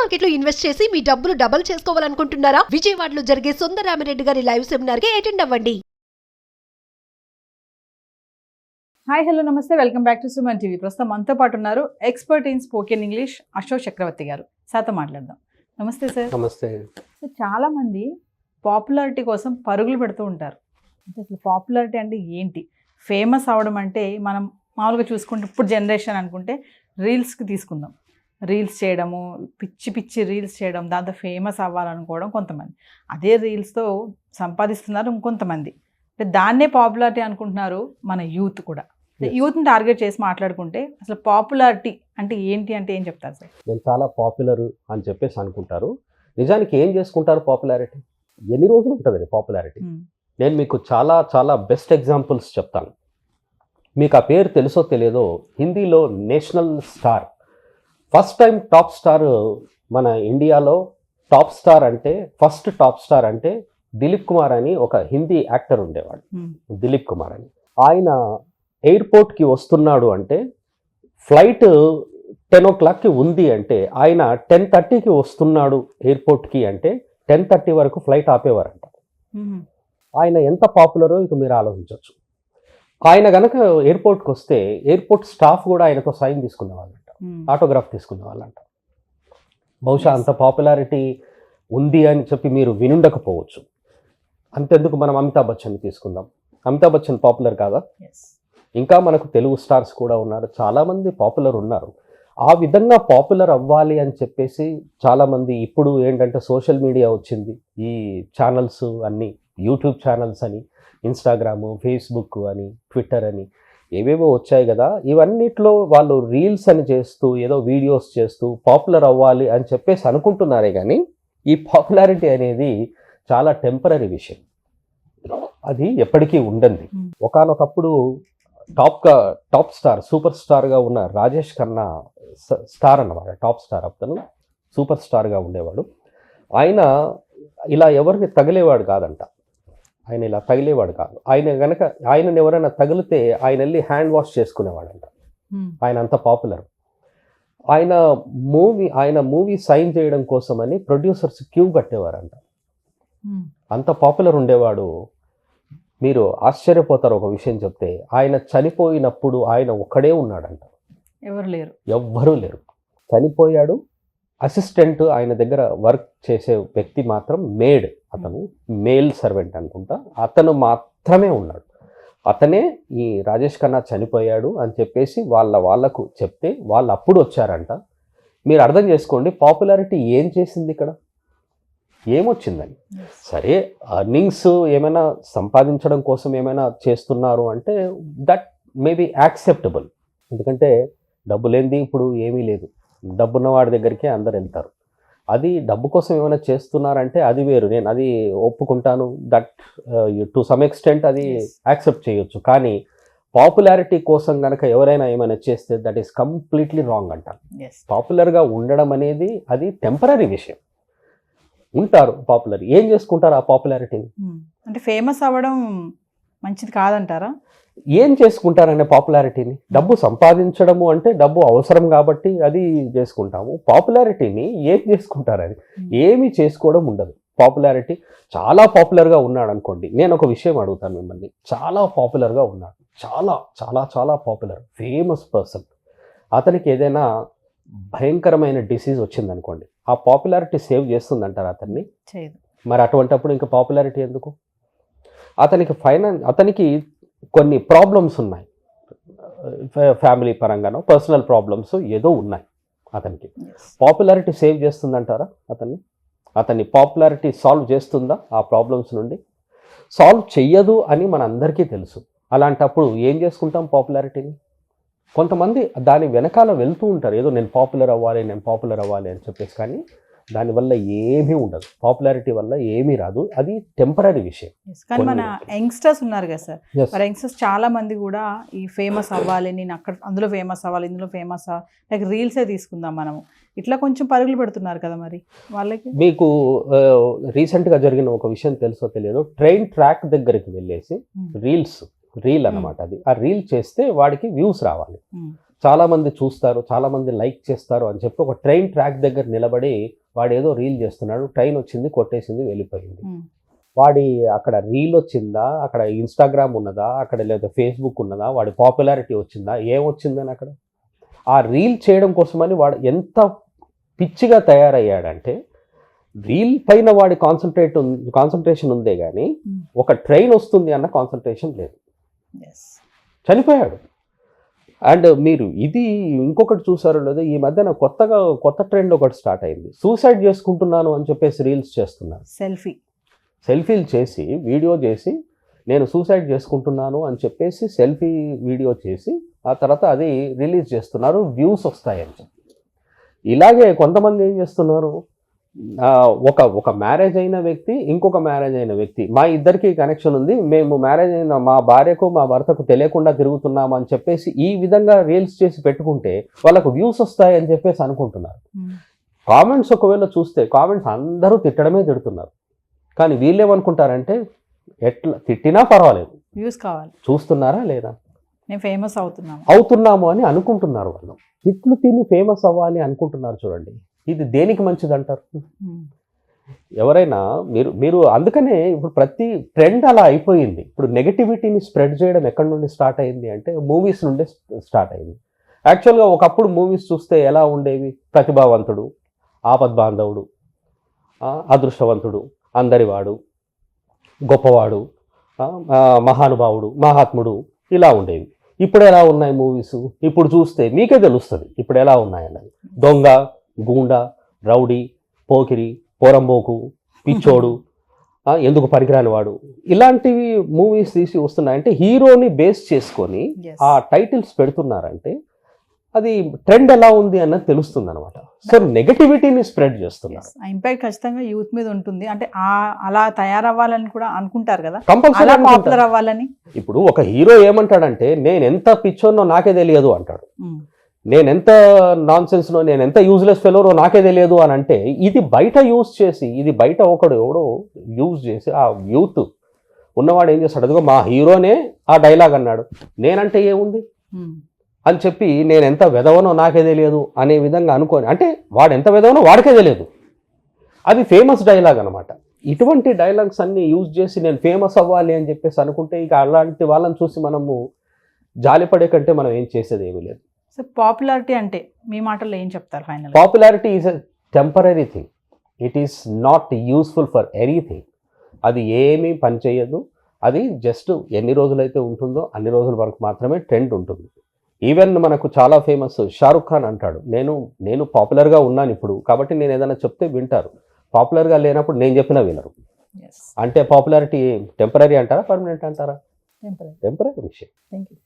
Market లో invest చేసి మీ డబ్బులు డబుల్ చేసుకోవాలనుకుంటున్నారా? విజయవాడలో జరిగే సుందరరామిరెడ్డి గారి లైవ్ సెమినార్ కి అటెండ్ అవ్వండి. హాయ్ హలో నమస్తే, welcome back to Suman TV. ప్రస్తుతం మనతో పాటు ఉన్నారు expert in spoken English Ashok Chakravarthy గారు. సార్తో మాట్లాడదాం. నమస్తే సార్. నమస్తే. చాలా మంది పాపులారిటీ కోసం పరుగులు పెడుతూ ఉంటారు. అంటే అసలు పాపులారిటీ అంటే ఏంటి? ఫేమస్ అవడం అంటే మనం మామూలుగా చూసుకుంటే ఇప్పుడు జనరేషన్ అనుకుంటే రీల్స్కి తీసుకుందాం. రీల్స్ చేయడము, పిచ్చి పిచ్చి రీల్స్ చేయడం, దాంతో ఫేమస్ అవ్వాలనుకోవడం కొంతమంది. అదే రీల్స్తో సంపాదిస్తున్నారు ఇంకొంతమంది. అంటే దాన్నే పాపులారిటీ అనుకుంటున్నారు మన యూత్ కూడా. యూత్ని టార్గెట్ చేసి మాట్లాడుకుంటే అసలు పాపులారిటీ అంటే ఏంటి అంటే ఏం చెప్తారు సార్? నేను చాలా పాపులర్ అని చెప్పేసి అనుకుంటారు. నిజానికి ఏం చేసుకుంటారు పాపులారిటీ? ఎన్ని రోజులు ఉంటుంది పాపులారిటీ? నేను మీకు చాలా చాలా బెస్ట్ ఎగ్జాంపుల్స్ చెప్తాను. మీకు ఆ పేరు తెలుసో తెలియదో, హిందీలో national star, first time top star మన ఇండియాలో టాప్ స్టార్ అంటే ఫస్ట్ టాప్ స్టార్ అంటే దిలీప్ కుమార్ అని ఒక హిందీ యాక్టర్ ఉండేవాడు. దిలీప్ కుమార్ అని ఆయన ఎయిర్పోర్ట్కి వస్తున్నాడు అంటే ఫ్లైట్ 10 o'clockకి ఉంది అంటే ఆయన 10:30కి వస్తున్నాడు ఎయిర్పోర్ట్కి అంటే 10:30 వరకు ఫ్లైట్ ఆపేవారంట. ఆయన ఎంత పాపులరో ఇక మీరు ఆలోచించవచ్చు. ఆయన కనుక ఎయిర్పోర్ట్కి వస్తే ఎయిర్పోర్ట్ స్టాఫ్ కూడా ఆయనతో సైన్ తీసుకునే వాళ్ళంట, ఆటోగ్రాఫ్ తీసుకునే వాళ్ళంట. బహుశా అంత పాపులారిటీ ఉంది అని చెప్పి మీరు వినుండకపోవచ్చు. అంతెందుకు, మనం అమితాబ్ బచ్చన్ తీసుకుందాం. అమితాబ్ బచ్చన్ పాపులర్ కాదా? ఇంకా మనకు తెలుగు స్టార్స్ కూడా ఉన్నారు, చాలామంది పాపులర్ ఉన్నారు. ఆ విధంగా పాపులర్ అవ్వాలి అని చెప్పేసి చాలామంది ఇప్పుడు ఏంటంటే సోషల్ మీడియా వచ్చింది, ఈ ఛానల్స్ అన్నీ, యూట్యూబ్ ఛానల్స్ అని, ఇన్స్టాగ్రాము, ఫేస్బుక్ అని, ట్విట్టర్ అని ఏవేవో వచ్చాయి కదా. ఇవన్నిట్లో వాళ్ళు రీల్స్ అని చేస్తూ ఏదో వీడియోస్ చేస్తూ పాపులర్ అవ్వాలి అని చెప్పేసి అనుకుంటున్నారే కానీ ఈ పాపులారిటీ అనేది చాలా టెంపరరీ విషయం, అది ఎప్పటికీ ఉండండి. ఒకానొకప్పుడు టాప్ స్టార్, సూపర్ స్టార్గా ఉన్న రాజేష్ ఖన్నా స్టార్ అన్నమాట, టాప్ స్టార్, అతను సూపర్ స్టార్గా ఉండేవాడు. ఆయన ఇలా ఎవరికి తగిలేవాడు కాదంట, ఆయన ఇలా తగిలేవాడు కాదు. ఆయనని ఎవరైనా తగిలితే ఆయన వెళ్ళి హ్యాండ్ వాష్ చేసుకునేవాడంట. ఆయన అంత పాపులర్. ఆయన మూవీ సైన్ చేయడం కోసమని ప్రొడ్యూసర్స్ క్యూ కట్టేవారంట, అంత పాపులర్ ఉండేవాడు. మీరు ఆశ్చర్యపోతారు ఒక విషయం చెప్తే, ఆయన చనిపోయినప్పుడు ఆయన ఒక్కడే ఉన్నాడంట, ఎవ్వరూ లేరు. చనిపోయాడు. అసిస్టెంట్ ఆయన దగ్గర వర్క్ చేసే వ్యక్తి మాత్రం మేడ్, అతను మేల్ సర్వెంట్ అనుకుంటా, అతను మాత్రమే ఉన్నాడు. అతనే ఈ రాజేష్ ఖన్నా చనిపోయాడు అని చెప్పేసి వాళ్ళకు చెప్తే వాళ్ళు అప్పుడు వచ్చారంట. మీరు అర్థం చేసుకోండి పాపులారిటీ ఏం చేసింది ఇక్కడ, ఏమొచ్చిందని. సరే, అర్నింగ్స్ ఏమైనా సంపాదించడం కోసం ఏమైనా చేస్తున్నారు అంటే దట్ మే బి యాక్సెప్టబుల్. ఎందుకంటే డబ్బు లేనిది ఇప్పుడు ఏమీ లేదు, డబ్బున్న వాడి దగ్గరికే అందరు వెళ్తారు. అది డబ్బు కోసం ఏమైనా చేస్తున్నారంటే అది వేరు, నేను అది ఒప్పుకుంటాను. దట్ టు సమ్ ఎక్స్టెంట్ అది యాక్సెప్ట్ చేయొచ్చు. కానీ పాపులారిటీ కోసం కనుక ఎవరైనా ఏమైనా చేస్తే దట్ ఈస్ కంప్లీట్లీ రాంగ్ అంటారు. పాపులర్గా ఉండడం అనేది అది టెంపరరీ విషయం. ఉంటారు పాపులర్, ఏం చేసుకుంటారు ఆ పాపులారిటీని? అంటే ఫేమస్ అవ్వడం మంచిది కాదంటారా? ఏం చేసుకుంటారనే పాపులారిటీని? డబ్బు సంపాదించడము అంటే డబ్బు అవసరం కాబట్టి అది చేసుకుంటాము. పాపులారిటీని ఏం చేసుకుంటారు? అది ఏమీ చేసుకోవడం ఉండదు. పాపులారిటీ చాలా పాపులర్గా ఉన్నాడు అనుకోండి, నేను ఒక విషయం అడుగుతాను మిమ్మల్ని. చాలా పాపులర్గా ఉన్నాడు, చాలా చాలా చాలా పాపులర్, ఫేమస్ పర్సన్. అతనికి ఏదైనా భయంకరమైన డిసీజ్ వచ్చిందనుకోండి, ఆ పాపులారిటీ సేవ్ చేస్తుందంటారు అతన్ని? మరి అటువంటప్పుడు ఇంకా పాపులారిటీ ఎందుకు? అతనికి కొన్ని ప్రాబ్లమ్స్ ఉన్నాయి, ఫ్యామిలీ పరంగానో పర్సనల్ ప్రాబ్లమ్స్ ఏదో ఉన్నాయి. అతనికి పాపులారిటీ సేవ్ చేస్తుందంటారా అతన్ని పాపులారిటీ సాల్వ్ చేస్తుందా? ఆ ప్రాబ్లమ్స్ నుండి సాల్వ్ చెయ్యదు అని మన అందరికీ తెలుసు. అలాంటప్పుడు ఏం చేసుకుంటాం పాపులారిటీని? కొంతమంది దాని వెనకాల వెళ్తూ ఉంటారు, ఏదో నేను పాపులర్ అవ్వాలి అని చెప్పేసి. కానీ దానివల్ల ఏమీ ఉండదు, పాపులారిటీ వల్ల ఏమీ రాదు, అది టెంపరరీ విషయం. కానీ మన యంగ్స్టర్స్ ఉన్నారు కదా సార్, మరి యంగ్స్టర్స్ చాలా మంది కూడా ఈ ఫేమస్ అవ్వాలి, నేను అందులో ఫేమస్ అవ్వాలి, ఇందులో ఫేమస్ అవ్వాలి, లైక్ రీల్సే తీసుకుందాం మనము, ఇట్లా కొంచెం పరుగులు పెడుతున్నారు కదా. మరి వాళ్ళకి మీకు రీసెంట్గా జరిగిన ఒక విషయం తెలుసో తెలియదో, ట్రైన్ ట్రాక్ దగ్గరికి వెళ్ళేసి రీల్ అన్నమాట అది, ఆ రీల్ చేస్తే వాడికి వ్యూస్ రావాలి. చాలా మంది చూస్తారు, చాలా మంది లైక్ చేస్తారు అని చెప్పి ఒక ట్రైన్ ట్రాక్ దగ్గర నిలబడి వాడు ఏదో రీల్ చేస్తున్నాడు, ట్రైన్ వచ్చింది, కొట్టేసింది, వెళ్ళిపోయింది. వాడి అక్కడ రీల్ వచ్చిందా, అక్కడ ఇన్స్టాగ్రామ్ ఉన్నదా, అక్కడ లేదా ఫేస్బుక్ ఉన్నదా, వాడి పాపులారిటీ వచ్చిందా, ఏమొచ్చిందని అక్కడ ఆ రీల్ చేయడం కోసమని వాడు ఎంత పిచ్చిగా తయారయ్యాడంటే రీల్ పైన వాడి కాన్సన్ట్రేషన్ ఉందే కానీ ఒక ట్రైన్ వస్తుంది అన్న కాన్సన్ట్రేషన్ లేదు. చనిపోయాడు. అండ్ మీరు ఇది ఇంకొకటి చూసారో లేదో, ఈ మధ్యన కొత్త ట్రెండ్ ఒకటి స్టార్ట్ అయింది. సూసైడ్ చేసుకుంటున్నాను అని చెప్పేసి రీల్స్ చేస్తున్నారు. సెల్ఫీలు చేసి వీడియో చేసి నేను సూసైడ్ చేసుకుంటున్నాను అని చెప్పేసి సెల్ఫీ వీడియో చేసి ఆ తర్వాత అది రిలీజ్ చేస్తున్నారు, వ్యూస్ వస్తాయని చెప్పి. ఇలాగే కొంతమంది ఏం చేస్తున్నారు, ఒక మ్యారేజ్ అయిన వ్యక్తి ఇంకొక మ్యారేజ్ అయిన వ్యక్తి, మా ఇద్దరికి కనెక్షన్ ఉంది, మేము మ్యారేజ్ అయిన మా భార్యకు మా భర్తకు తెలియకుండా తిరుగుతున్నాము అని చెప్పేసి ఈ విధంగా రీల్స్ చేసి పెట్టుకుంటే వాళ్ళకు వ్యూస్ వస్తాయని చెప్పేసి అనుకుంటున్నారు. కామెంట్స్ ఒకవేళ చూస్తే కామెంట్స్ అందరూ తిడుతున్నారు. కానీ వీళ్ళేమనుకుంటారంటే ఎట్లా తిట్టినా పర్వాలేదు, వ్యూస్ కావాలి, చూస్తున్నారా లేదా, నేను ఫేమస్ అవుతున్నాము అని అనుకుంటున్నారు. వాళ్ళు తిట్లు తిని ఫేమస్ అవ్వాలి అనుకుంటున్నారు. చూడండి, ఇది దేనికి మంచిది అంటారు ఎవరైనా? మీరు అందుకనే ఇప్పుడు ప్రతి ట్రెండ్ అలా అయిపోయింది. ఇప్పుడు నెగటివిటీని స్ప్రెడ్ చేయడం ఎక్కడి నుండి స్టార్ట్ అయింది అంటే మూవీస్ నుండే స్టార్ట్ అయింది. యాక్చువల్గా ఒకప్పుడు మూవీస్ చూస్తే ఎలా ఉండేవి? ప్రతిభావంతుడు, ఆపద్బాంధవుడు, అదృష్టవంతుడు, అందరివాడు, గొప్పవాడు, మహానుభావుడు, మహాత్ముడు, ఇలా ఉండేవి. ఇప్పుడు ఎలా ఉన్నాయి మూవీస్? ఇప్పుడు చూస్తే మీకే తెలుస్తుంది ఇప్పుడు ఎలా ఉన్నాయన్నది. దొంగ, గూండా, రౌడీ, పోకిరి, పోరంబోకు, పిచ్చోడు, ఎందుకు పనికిరాని వాడు, ఇలాంటివి మూవీస్ తీసి వస్తున్నాయంటే హీరోని బేస్ చేసుకొని ఆ టైటిల్స్ పెడుతున్నారంటే అది ట్రెండ్ ఎలా ఉంది అన్నది తెలుస్తుంది అనమాట. సో నెగటివిటీని స్ప్రెడ్ చేస్తున్నారు. ఇంపాక్ట్ ఖచ్చితంగా యూత్ మీద ఉంటుంది. అంటే అలా తయారవ్వాలని కూడా అనుకుంటారు కదా, కంపల్సరీ పాపులర్ అవ్వాలని. ఇప్పుడు ఒక హీరో ఏమంటాడంటే నేను ఎంత పిచ్చోనో నాకే తెలియదు అంటాడు, నేను ఎంత నాన్ సెన్స్నో, నేను ఎంత యూజ్లెస్ ఫెలోరో నాకే తెలియదు అని అంటే ఇది బయట యూజ్ చేసి, ఇది బయట ఎవడో యూజ్ చేసి ఆ యూత్ ఉన్నవాడు ఏం చేస్తాడు, అదిగో మా హీరోనే ఆ డైలాగ్ అన్నాడు, నేనంటే ఏముంది అని చెప్పి నేను ఎంత వెదవనో నాకే తెలియదు అనే విధంగా అనుకోని, అంటే వాడు ఎంత వెదవనో వాడికే తెలియదు, అది ఫేమస్ డైలాగ్ అనమాట. ఇటువంటి డైలాగ్స్ అన్ని యూజ్ చేసి నేను ఫేమస్ అవ్వాలి అని చెప్పేసి అనుకుంటే ఇక అలాంటి వాళ్ళని చూసి మనము జాలిపడే కంటే మనం ఏం చేసేది ఏమీ లేదు. సో పాపులారిటీ అంటే మీ మాటల్లో ఏం చెప్తారు final? Popularity is a temporary thing, it is not useful for anything. అది ఏమీ పని చేయదు. అది జస్ట్ ఎన్ని రోజులైతే ఉంటుందో అన్ని రోజుల వరకు మాత్రమే ట్రెండ్ ఉంటుంది. ఈవెన్ మనకు చాలా ఫేమస్ షారుఖ్ ఖాన్ అంటాడు, నేను పాపులర్గా ఉన్నాను ఇప్పుడు కాబట్టి నేను ఏదైనా చెప్తే వింటారు, పాపులర్గా లేనప్పుడు నేను చెప్పినా వినరు. అంటే పాపులారిటీ టెంపరరీ అంటారా, పర్మనెంట్ అంటారా? టెంపరరీ విషయం. Thank you.